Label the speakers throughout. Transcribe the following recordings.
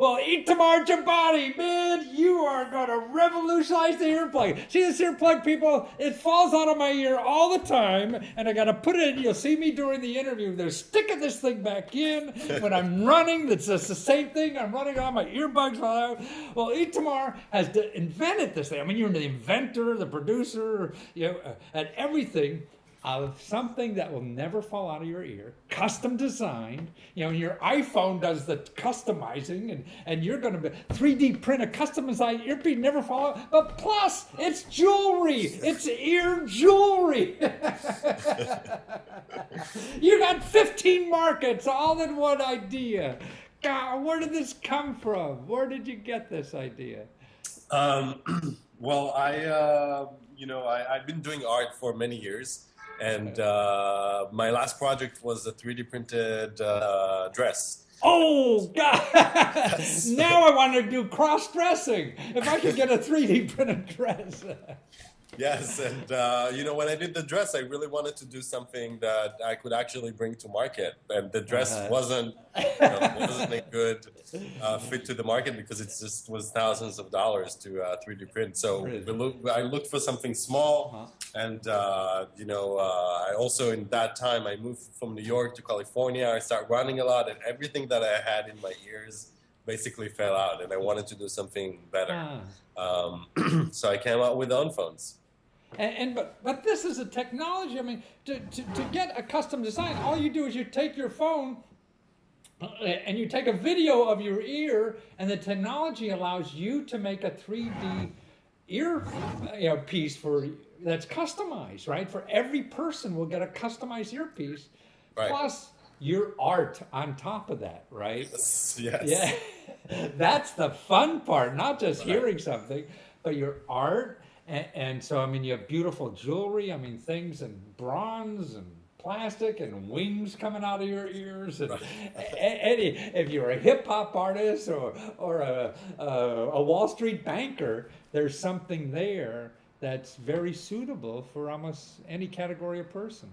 Speaker 1: Well, Itamar Jabari, man, you are going to revolutionize the earplug. See this earplug, people? It falls out of my ear all the time, and I got to put it in. You'll see me during the interview. They're sticking this thing back in. When I'm running, it's just the same thing. I'm running on my earbuds fall out. Well, Itamar has invented this thing. I mean, you're the inventor, the producer, and everything of something that will never fall out of your ear, custom designed. Your iPhone does the customizing, and you're going to 3D print a custom designed earpiece, never fall out. But plus, it's jewelry. It's ear jewelry. You got 15 markets, all in one idea. God, where did this come from? Where did you get this idea?
Speaker 2: Well, I've been doing art for many years. And my last project was a 3D printed dress.
Speaker 1: Oh, God! Now I want to do cross-dressing. If I could get a 3D printed dress.
Speaker 2: Yes, and when I did the dress, I really wanted to do something that I could actually bring to market. And the dress wasn't a good fit to the market because it just was thousands of dollars to 3D print. So I looked for something small, and I also in that time I moved from New York to California. I started running a lot, and everything that I had in my ears basically fell out, and I wanted to do something better. So I came out with own phones.
Speaker 1: But this is a technology. I mean, to get a custom design, all you do is you take your phone and you take a video of your ear, and the technology allows you to make a 3D ear piece that's customized, right? For every person will get a customized earpiece, plus your art on top of that, right?
Speaker 2: Yes.
Speaker 1: Yeah, that's the fun part. Not just hearing something, but your art. And so, I mean, you have beautiful jewelry. I mean, things in bronze and plastic and wings coming out of your ears. And if you're a hip hop artist or a Wall Street banker, there's something there that's very suitable for almost any category of person.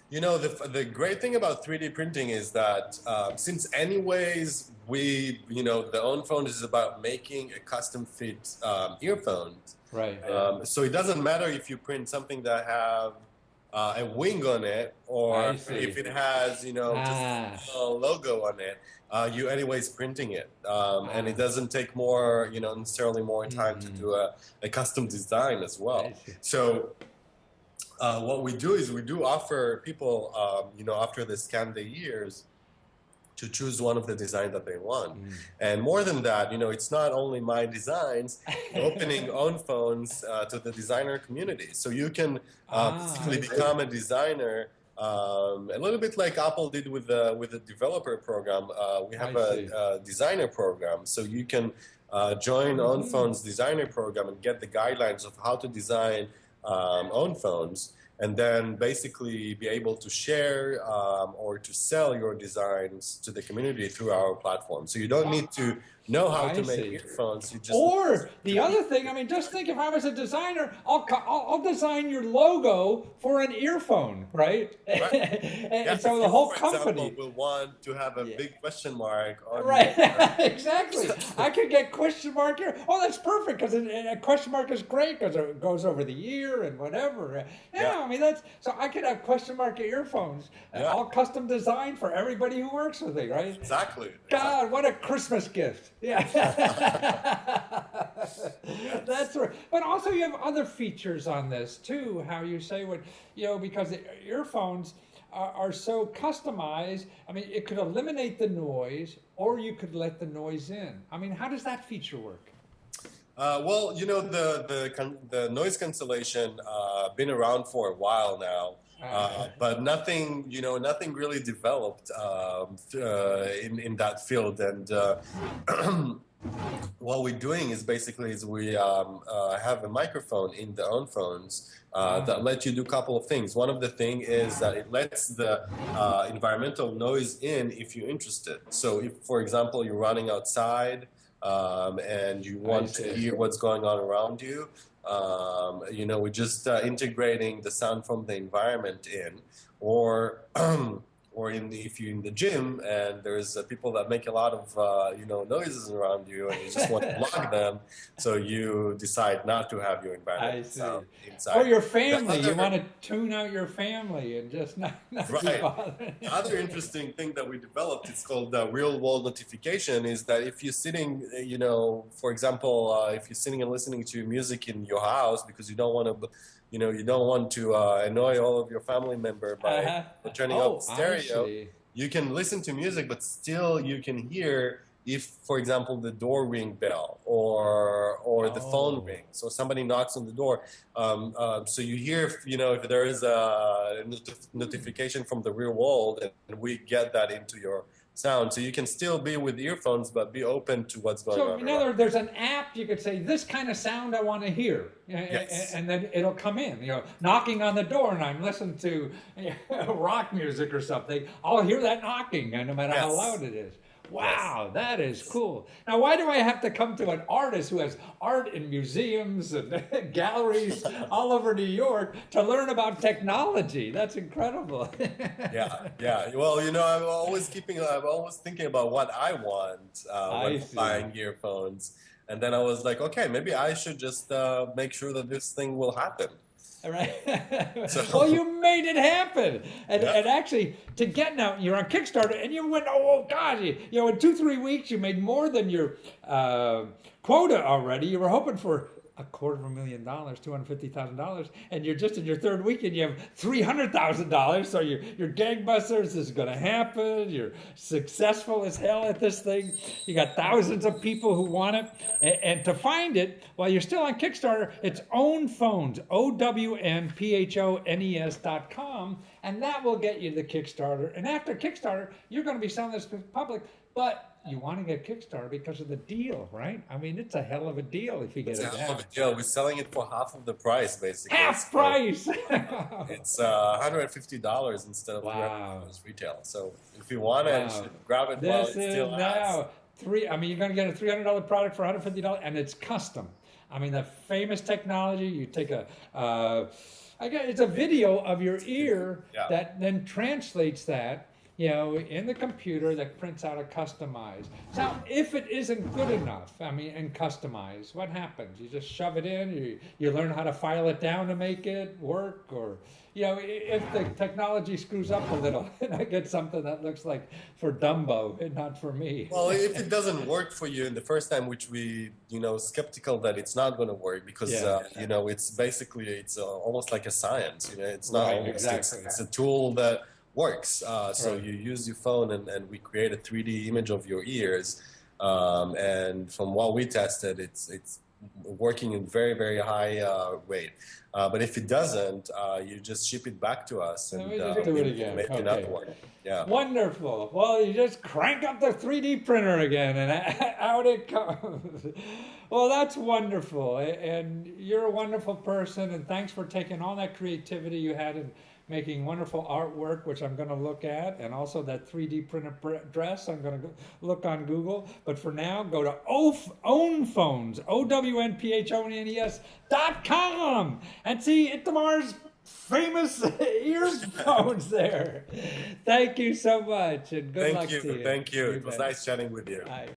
Speaker 2: The great thing about 3D printing is that since anyways the own phone is about making a custom fit earphones.
Speaker 1: Right.
Speaker 2: So it doesn't matter if you print something that have a wing on it, or if it has just a logo on it. You anyways printing it, and it doesn't take more necessarily more time to do a custom design as well. So. What we do is we do offer people, after they scan the ears, to choose one of the designs that they want. And more than that, it's not only my designs, opening own phones to the designer community. So you can basically become a designer, a little bit like Apple did with the developer program. We have a designer program, so you can join own phones designer program and get the guidelines of how to design own phones, and then basically be able to share or to sell your designs to the community through our platform. So you don't need to know how to make earphones. You just
Speaker 1: or the other thing, I mean, just think if I was a designer, I'll design your logo for an earphone, right? And so the whole company
Speaker 2: will want to have a big question mark on
Speaker 1: exactly. I could get question mark here. Oh, that's perfect, because a question mark is great because it goes over the ear and whatever. I mean, so I could have question mark earphones, all custom designed for everybody who works with it, right?
Speaker 2: Exactly.
Speaker 1: God, what a Christmas gift. Yeah. That's right. But also you have other features on this too, how you say because the earphones are so customized. I mean, it could eliminate the noise, or you could let the noise in. I mean, how does that feature work?
Speaker 2: Well, the noise cancellation been around for a while now. But nothing really developed in that field. And what we're doing is basically we have a microphone in the own phones that let you do a couple of things. One of the things is that it lets the environmental noise in if you're interested. So if, for example, you're running outside and you want to hear what's going on around you, we're just integrating the sound from the environment in, or or if you're in the gym and there's people that make a lot of noises around you and you just want to block them, so you decide not to have your environment sound inside.
Speaker 1: Or your family, you want to tune out your family and just not be bothered.
Speaker 2: The other interesting thing that we developed, it's called real world notification, is that if you're sitting, for example, if you're sitting and listening to music in your house because you don't want to, you don't want to annoy all of your family member by turning up the stereo, you can listen to music, but still you can hear if, for example, the door ring bell or the phone rings, so somebody knocks on the door. So you hear, if there is a notification from the real world, and we get that into your sound, so you can still be with earphones but be open to what's going on.
Speaker 1: So in other words, there's an app you could say, this kind of sound I want to hear, and then it'll come in. Knocking on the door, and I'm listening to rock music or something, I'll hear that knocking, no matter how loud it is. Wow, that is cool. Now, why do I have to come to an artist who has art in museums and galleries all over New York to learn about technology? That's incredible.
Speaker 2: Yeah. Well, I'm always thinking about what I want when buying earphones. And then I was like, okay, maybe I should just make sure that this thing will happen.
Speaker 1: Right. Well, you made it happen, and actually, to get now, you're on Kickstarter, and you went, oh God, in 2-3 weeks, you made more than your quota already. You were hoping for $250,000, $250,000, and you're just in your third week, and you have $300,000. So you're gangbusters. This is going to happen. You're successful as hell at this thing. You got thousands of people who want it, and to find it while you're still on Kickstarter, it's Own Phones, OWNPHONES.com, and that will get you the Kickstarter. And after Kickstarter, you're going to be selling this to the public, but you want to get Kickstarter because of the deal, right? I mean, it's a hell of a deal if you get it down. It's a hell of a
Speaker 2: deal. We're selling it for half of the price, basically.
Speaker 1: Half price!
Speaker 2: It's $150 instead of $300 retail. So if you want it, you should grab it while it still lasts.
Speaker 1: You're going to get a $300 product for $150, and it's custom. I mean, the famous technology, you take it's a video of your ear that then translates that in the computer that prints out a customized. Now, if it isn't good enough, and customized, what happens? You just shove it in, you learn how to file it down to make it work, or, if the technology screws up a little, and I get something that looks like for Dumbo and not for me.
Speaker 2: Well, if it doesn't work for you in the first time, which we, skeptical that it's not going to work, because, it's basically, it's almost like a science, it's not it's a tool that works. So you use your phone and we create a 3D image of your ears. And from what we tested, it's working in very, very high rate. But if it doesn't, you just ship it back to us and
Speaker 1: we just do it again.
Speaker 2: make another one. Yeah.
Speaker 1: Wonderful. Well, you just crank up the 3D printer again and out it comes. Well, that's wonderful. And you're a wonderful person, and thanks for taking all that creativity you had in making wonderful artwork, which I'm going to look at, and also that 3D printed dress. I'm going to look on Google. But for now, go to Own Phones, OWNPHONES.com, and see Itamar's famous earphones there. Thank you so much, and good luck to you.
Speaker 2: Thank you. It was nice chatting with you.
Speaker 1: Bye.